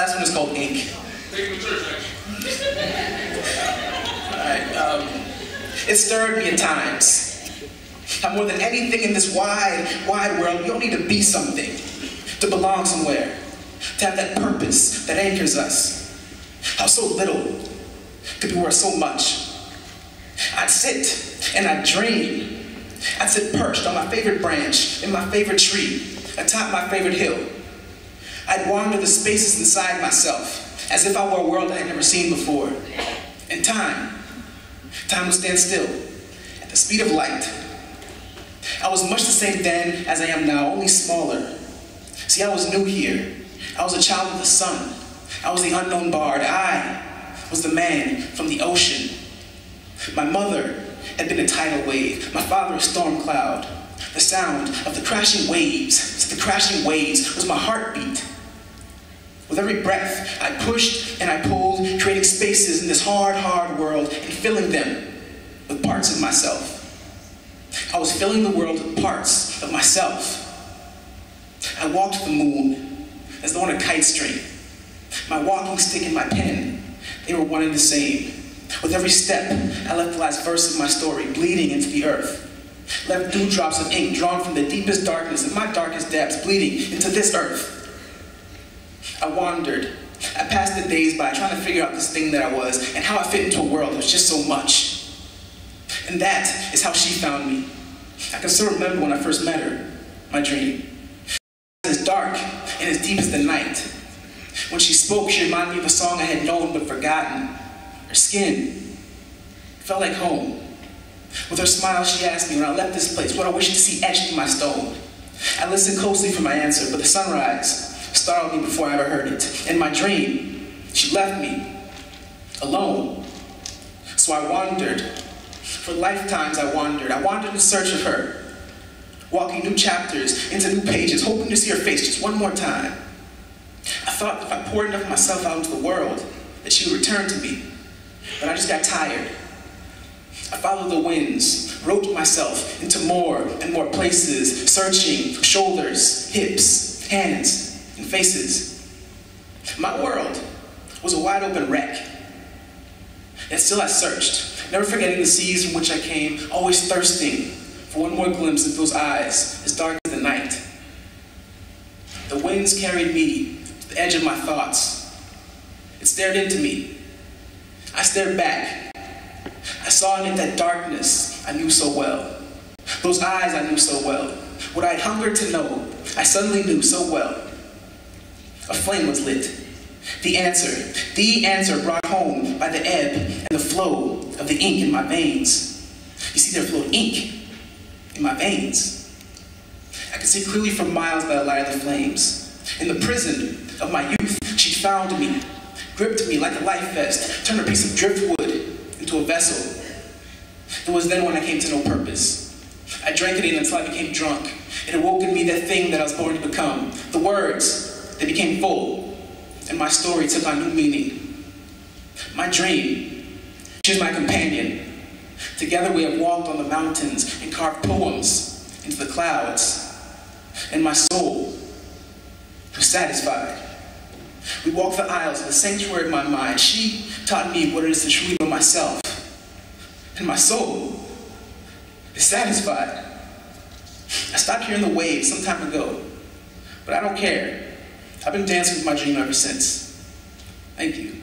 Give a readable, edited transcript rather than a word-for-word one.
last one is called Ink. Alright, it stirred me at times. How more than anything in this wide world, you don't need to be something, to belong somewhere, to have that purpose that anchors us. How so little could be worth so much. I'd sit and I'd dream. I'd sit perched on my favorite branch, in my favorite tree, atop my favorite hill. I'd wander the spaces inside myself, as if I were a world I had never seen before. And time would stand still, at the speed of light. I was much the same then as I am now, only smaller. See, I was new here. I was a child of the sun. I was the unknown bard. I was the man from the ocean. My mother had been a tidal wave, my father a storm cloud. The sound of the crashing waves was my heartbeat. With every breath, I pushed and I pulled, creating spaces in this hard world and filling them with parts of myself. I was filling the world with parts of myself. I walked the moon as though on a kite string. My walking stick and my pen, they were one and the same. With every step, I left the last verse of my story bleeding into the earth. Left dewdrops of ink drawn from the deepest darkness and my darkest depths bleeding into this earth. I wandered. I passed the days by trying to figure out this thing that I was and how I fit into a world that was just so much. And that is how she found me. I can still remember when I first met her, my dream. As dark and as deep as the night. When she spoke, she reminded me of a song I had known but forgotten. Her skin felt like home. With her smile, she asked me when I left this place what I wished to see etched in my stone. I listened closely for my answer, but the sunrise startled me before I ever heard it. In my dream, she left me alone. So I wandered. For lifetimes I wandered. I wandered in search of her, walking new chapters into new pages, hoping to see her face just one more time. I thought if I poured enough of myself out into the world, that she would return to me. But I just got tired. I followed the winds, roped myself into more and more places, searching for shoulders, hips, hands, and faces. My world was a wide open wreck. Yet still I searched, never forgetting the seas from which I came, always thirsting for one more glimpse of those eyes as dark as the night. The winds carried me to the edge of my thoughts. It stared into me. I stared back. I saw in it that darkness I knew so well. Those eyes I knew so well. What I had hungered to know, I suddenly knew so well. A flame was lit. The answer brought home by the ebb and the flow of the ink in my veins. You see, there flowed ink in my veins. I could see clearly for miles by the light of the flames. In the prison of my youth, she found me, gripped me like a life vest, turned a piece of driftwood into a vessel. It was then when I came to know purpose. I drank it in until I became drunk. It awoke in me that thing that I was born to become. The words, they became full, and my story took on new meaning. My dream, she was my companion. Together we have walked on the mountains and carved poems into the clouds. And my soul was satisfied. We walked the aisles of the sanctuary of my mind. She taught me what it is to truly know myself. And my soul is satisfied. I stopped hearing the waves some time ago, but I don't care. I've been dancing with my dream ever since. Thank you.